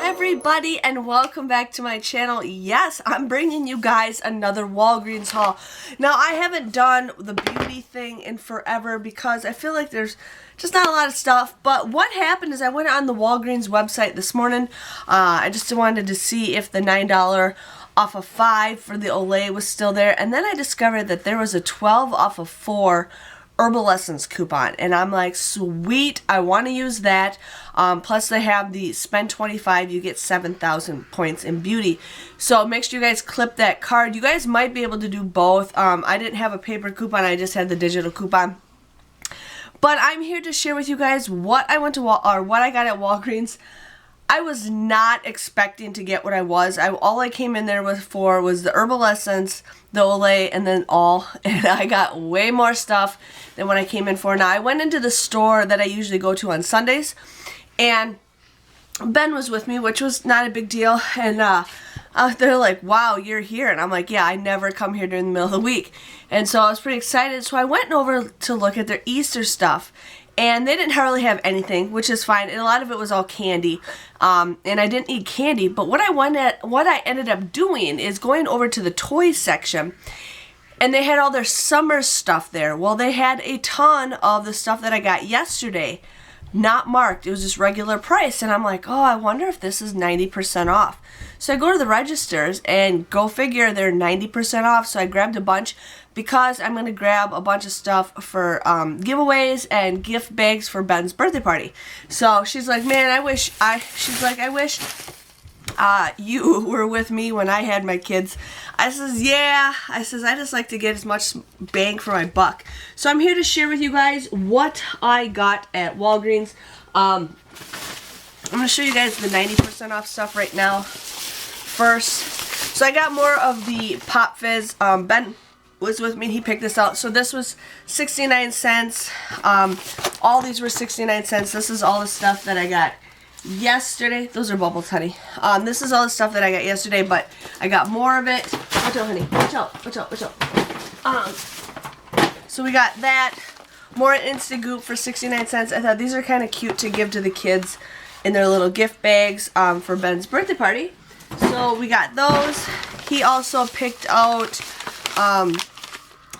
everybody, and welcome back to my channel. Yes, I'm bringing you guys another Walgreens haul. Now, I haven't done the beauty thing in forever because I feel like there's just not a lot of stuff. But what happened is I went on the Walgreens website this morning. I just wanted to see if the $9 off of 5 for the Olay was still there. And then I discovered that there was a 12 off of 4 Herbal Essence coupon, and I'm like, sweet, I want to use that. Plus they have the spend 25, you get 7,000 points in beauty. So make sure you guys clip that card. You guys might be able to do both. I didn't have a paper coupon, I just had the digital coupon. But I'm here to share with you guys what I went to what I got at Walgreens. I was not expecting to get what I was. All I came in there for was the Herbal Essence, the Olay, and then all. And I got way more stuff than what I came in for. Now, I went into the store that I usually go to on Sundays, and Ben was with me, which was not a big deal. And they're like, wow, you're here. And I'm like, yeah, I never come here during the middle of the week. And so I was pretty excited. So I went over to look at their Easter stuff. And they didn't hardly have anything, which is fine. And a lot of it was all candy. And I didn't eat candy. But what I ended up doing is going over to the toys section. And they had all their summer stuff there. Well, they had a ton of the stuff that I got yesterday not marked. It was just regular price. And I'm like, oh, I wonder if this is 90% off. So I go to the registers and go figure they're 90% off. So I grabbed a bunch because I'm going to grab a bunch of stuff for giveaways and gift bags for Ben's birthday party. So she's like, man, I wish you were with me when I had my kids. I says, yeah. I says, I just like to get as much bang for my buck. So I'm here to share with you guys what I got at Walgreens. I'm going to show you guys the 90% off stuff right now first. So I got more of the Pop Fizz. Ben was with me, he picked this out. So this was 69 cents. All these were 69 cents. This is all the stuff that I got yesterday. Those are bubbles, honey. This is all the stuff that I got yesterday, but I got more of it. Watch out, honey. Watch out. Watch out. Watch out. So we got that. More Instant Goop for 69 cents. I thought these are kind of cute to give to the kids in their little gift bags for Ben's birthday party. So we got those. He also picked out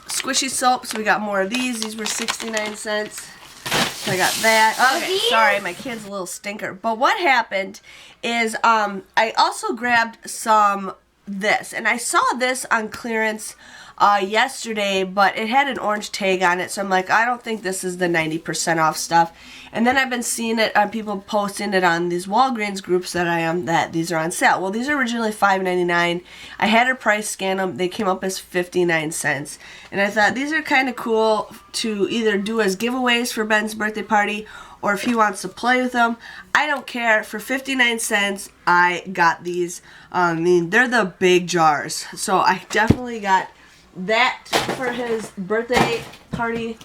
squishy soap. So we got more of these. These were 69 cents. So I got that. Okay, sorry, my kid's a little stinker. But what happened is I also grabbed some this. And I saw this on clearance yesterday, but it had an orange tag on it. So I'm like, I don't think this is the 90% off stuff. And then I've been seeing it on people posting it on these Walgreens groups that I am, that these are on sale. Well, these are originally $5.99. I had a price scan them. They came up as 59 cents. And I thought these are kind of cool to either do as giveaways for Ben's birthday party, or if he wants to play with them. I don't care. For 59 cents, I got these. I mean, they're the big jars. So I definitely got that for his birthday party.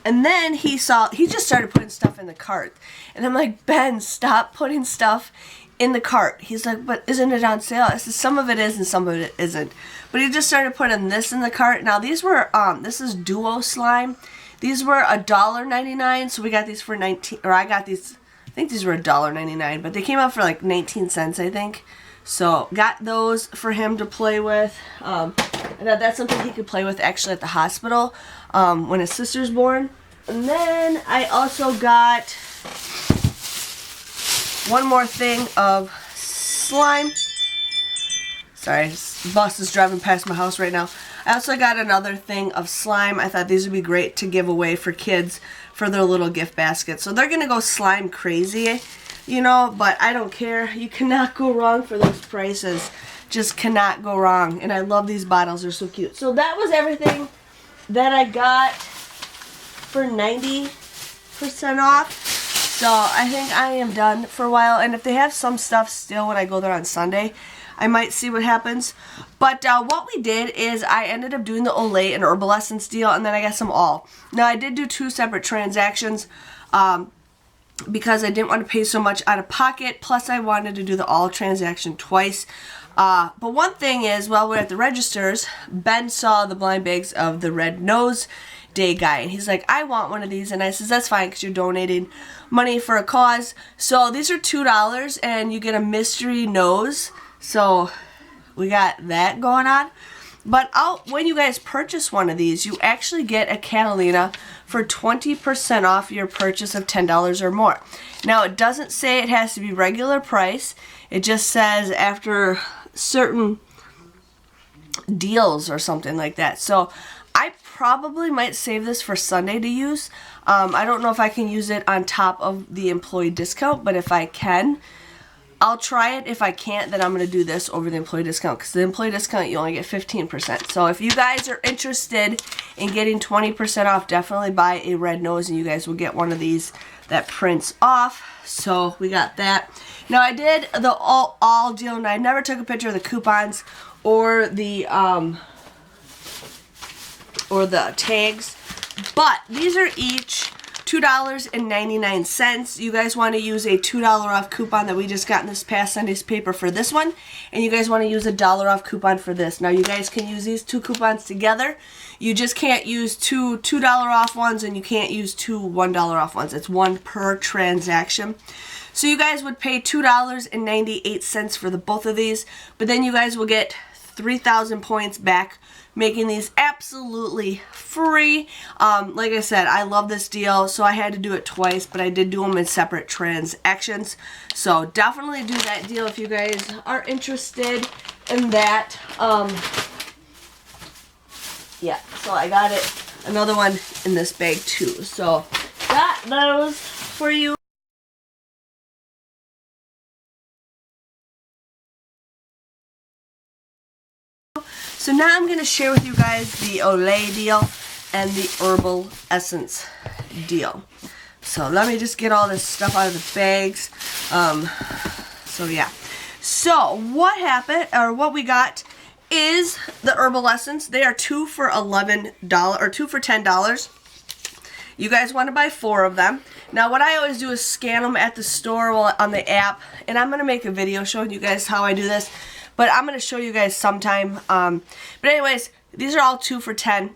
And then he just started putting stuff in the cart. And I'm like, Ben, stop putting stuff in the cart. He's like, but isn't it on sale? I said, some of it is and some of it isn't. But he just started putting this in the cart. Now these were, this is Duo Slime. These were $1.99. So we got these for I got these, I think these were $1.99. But they came out for like 19 cents, I think. So got those for him to play with. And that's something he could play with actually at the hospital when his sister's born. And then I also got one more thing of slime. Sorry, this bus is driving past my house right now. I also got another thing of slime. I thought these would be great to give away for kids for their little gift basket. So they're going to go slime crazy, you know, but I don't care. You cannot go wrong for those prices. Just cannot go wrong. And I love these bottles. They're so cute. So that was everything that I got for 90% off. So I think I am done for a while. And if they have some stuff still when I go there on Sunday, I might see what happens. But what we did is I ended up doing the Olay and Herbal Essence deal, and then I got some all. Now I did do 2 separate transactions because I didn't want to pay so much out of pocket. Plus I wanted to do the all transaction twice. But one thing is, while we're at the registers, Ben saw the blind bags of the red nose Day guy, and he's like, I want one of these, and I says, that's fine because you're donating money for a cause. So these are $2, and you get a mystery nose, so we got that going on. But when you guys purchase one of these, you actually get a Catalina for 20% off your purchase of $10 or more. Now, it doesn't say it has to be regular price. It just says after certain deals or something like that. So I probably might save this for Sunday to use. I don't know if I can use it on top of the employee discount, but if I can, I'll try it. If I can't, then I'm going to do this over the employee discount, because the employee discount, you only get 15%. So if you guys are interested in getting 20% off, definitely buy a red nose, and you guys will get one of these that prints off. So we got that. Now, I did the all deal, and I never took a picture of the coupons or the tags, but these are each $2.99. You guys want to use a $2 off coupon that we just got in this past Sunday's paper for this one, and you guys want to use a $1 off coupon for this. Now, you guys can use these two coupons together. You just can't use two $2 off ones, and you can't use two $1 off ones. It's one per transaction. So you guys would pay $2.98 for both of these, but then you guys will get 3,000 points back, making these absolutely free. Like I said, I love this deal, so I had to do it twice, but I did do them in separate transactions. So definitely do that deal if you guys are interested in that. Yeah, so I got another one in this bag too. So got those for you. So now I'm going to share with you guys the Olay deal and the Herbal Essence deal. So let me just get all this stuff out of the bags. So yeah. So what happened, or what we got, is the Herbal Essence. They are 2 for $11, or 2 for $10. You guys want to buy 4 of them. Now, what I always do is scan them at the store on the app, and I'm going to make a video showing you guys how I do this. But I'm going to show you guys sometime. But anyways, these are all 2 for $10.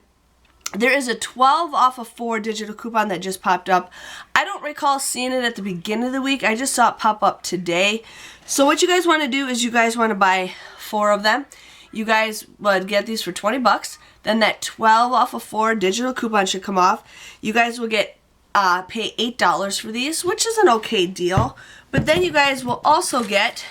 There is a 12 off of 4 digital coupon that just popped up. I don't recall seeing it at the beginning of the week. I just saw it pop up today. So what you guys want to do is you guys want to buy 4 of them. You guys would get these for 20 bucks. Then that 12 off of 4 digital coupon should come off. You guys will get pay $8 for these, which is an okay deal. But then you guys will also get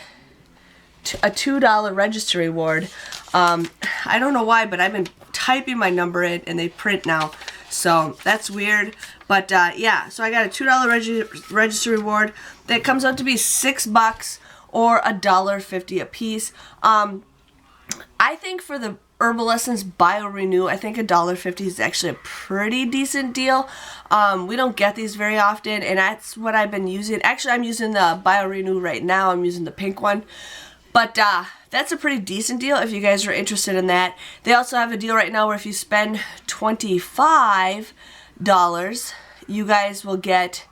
a $2 register reward. I don't know why, but I've been typing my number in and they print now, so that's weird. But yeah, so I got a $2 register reward that comes out to be $6 or $1.50 a piece. I think for the Herbal Essence Bio Renew, I think $1.50 is actually a pretty decent deal. We don't get these very often, and that's what I've been using. Actually, I'm using the Bio Renew right now. I'm using the pink one. But that's a pretty decent deal if you guys are interested in that. They also have a deal right now where if you spend $25, you guys will get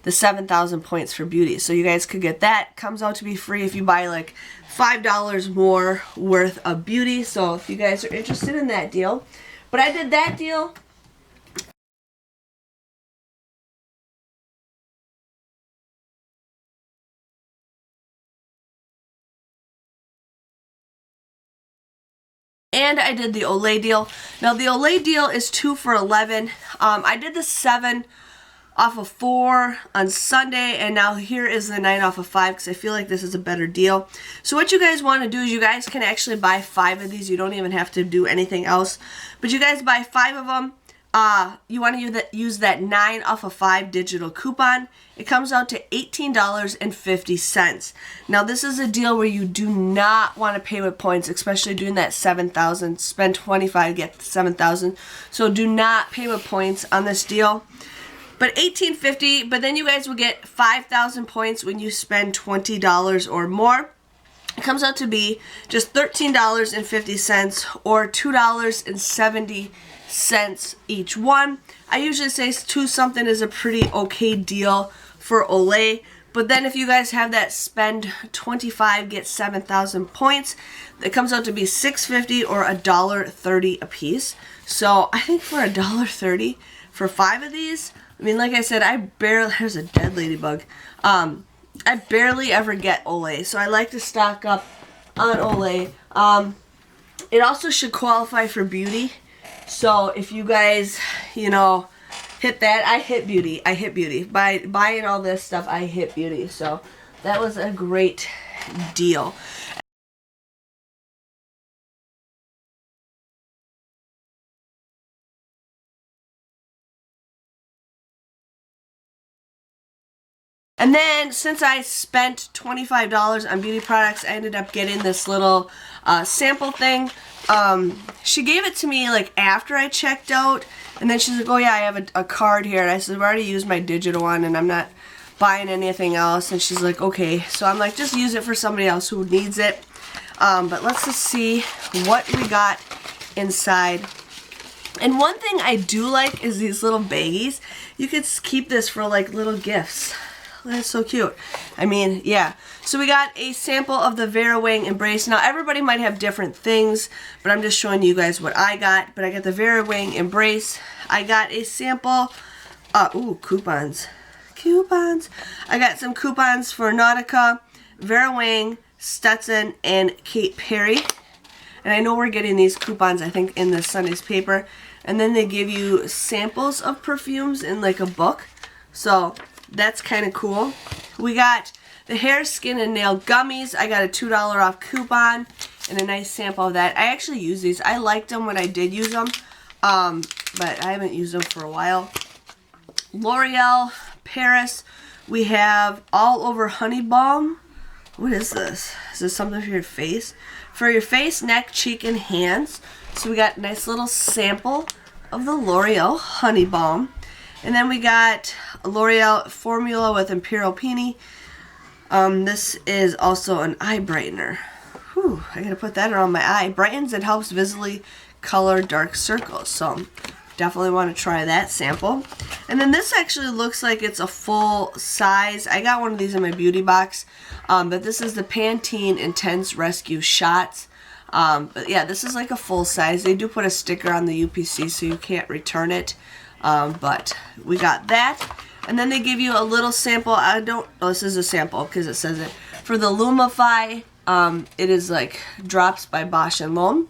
the 7,000 points for beauty. So you guys could get that. Comes out to be free if you buy like $5 more worth of beauty. So if you guys are interested in that deal. But I did that deal. And I did the Olay deal. Now the Olay deal is 2 for $11. I did the 7 off of 4 on Sunday, and now here is the 9 off of 5 because I feel like this is a better deal. So what you guys want to do is you guys can actually buy 5 of these. You don't even have to do anything else. But you guys buy 5 of them. You want to use that 9 off of 5 digital coupon. It comes out to $18.50. Now this is a deal where you do not want to pay with points, especially doing that 7,000. Spend 25, get 7,000. So do not pay with points on this deal. But $18.50. But then you guys will get 5,000 points when you spend $20 or more. It comes out to be just $13.50 or $2.70 each one. I usually say 2 something is a pretty okay deal for Olay, But then if you guys have that spend 25, get 7,000 points, it comes out to be $6.50 or $1.30 a piece. So I think for $1.30 for 5 of these, I mean, like I said, there's a dead ladybug. I barely ever get Olay, so I like to stock up on Olay. It also should qualify for beauty. So if you guys, you know, hit that, I hit beauty. By buying all this stuff, I hit beauty. So that was a great deal. And then since I spent $25 on beauty products, I ended up getting this little sample thing. She gave it to me like after I checked out, and then she's like, oh yeah, I have a card here. And I said, I've already used my digital one and I'm not buying anything else. And she's like, okay. So I'm like, just use it for somebody else who needs it. But let's just see what we got inside. And one thing I do like is these little baggies. You could keep this for like little gifts. That's so cute. I mean, yeah. So we got a sample of the Vera Wang Embrace. Now, everybody might have different things, but I'm just showing you guys what I got. But I got the Vera Wang Embrace. I got a sample. Ooh, coupons. Coupons. I got some coupons for Nautica, Vera Wang, Stetson, and Kate Perry. And I know we're getting these coupons, I think, in the Sunday's paper. And then they give you samples of perfumes in like a book. So that's kind of cool. We got the hair, skin, and nail gummies. I got a $2 off coupon and a nice sample of that. I actually use these. I liked them when I did use them, but I haven't used them for a while. L'Oreal, Paris. We have All Over Honey Balm. What is this? Is this something for your face? For your face, neck, cheek, and hands. So we got a nice little sample of the L'Oreal Honey Balm. And then we got a L'Oreal formula with Imperial Peony. This is also an eye brightener. Whew, I gotta put that around my eye. Brightens and helps visibly color dark circles. So definitely want to try that sample. And then this actually looks like it's a full size. I got one of these in my beauty box. But this is the Pantene Intense Rescue Shots. But yeah, this is like a full size. They do put a sticker on the UPC so you can't return it. But we got that. And then they give you a little sample. This is a sample because it says it. For the Lumify, it is like drops by Bosch & Lomb.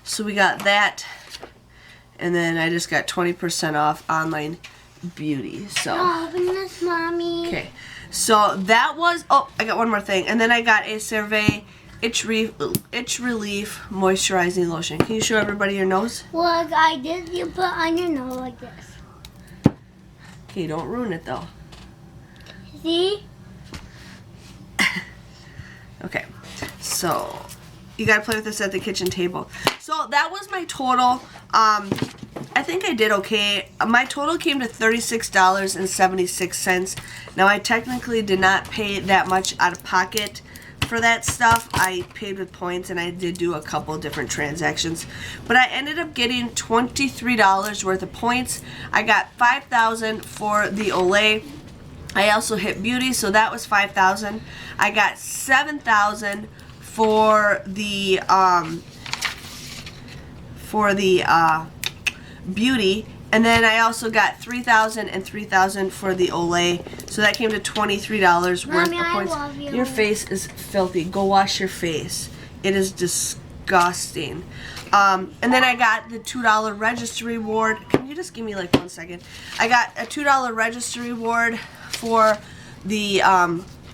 So we got that. And then I just got 20% off online beauty. So. Open this, Mommy. Okay. So that was, I got one more thing. And then I got a Cervé Itch Relief Moisturizing Lotion. Can you show everybody your nose? Look, I did. You put on your nose like this. Okay, don't ruin it though. See? Okay. So you gotta play with this at the kitchen table. So that was my total. I think I did okay. My total came to $36.76. Now I technically did not pay that much out of pocket for that stuff. I paid with points and I did do a couple different transactions. But I ended up getting $23 worth of points. I got 5,000 for the Olay. I also hit beauty, so that was 5,000. I got 7,000 for the beauty, and then I also got 3,000 and 3,000 for the Olay, so that came to $23 worth of points. I love you. Your face is filthy. Go wash your face. It is disgusting. And then I got the $2 register reward. Can you just give me like 1 second? I got a $2 register reward for the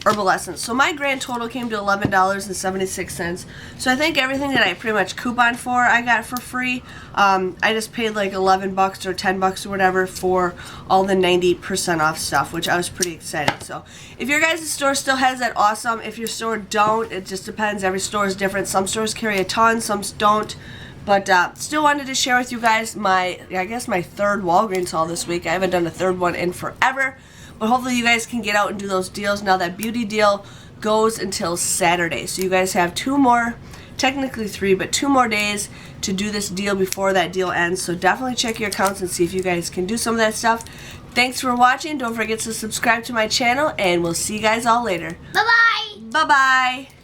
Herbal Essence. So my grand total came to $11.76. So I think everything that I pretty much couponed for, I got for free. I just paid like 11 bucks or 10 bucks or whatever for all the 90% off stuff, which I was pretty excited. So if your guys' store still has that, awesome. If your store don't, it just depends. Every store is different. Some stores carry a ton, some don't. But still wanted to share with you guys my third Walgreens haul this week. I haven't done a third one in forever. But hopefully you guys can get out and do those deals. Now that beauty deal goes until Saturday. So you guys have 2 more, technically 3, but 2 more days to do this deal before that deal ends. So definitely check your accounts and see if you guys can do some of that stuff. Thanks for watching. Don't forget to subscribe to my channel, and we'll see you guys all later. Bye-bye. Bye-bye.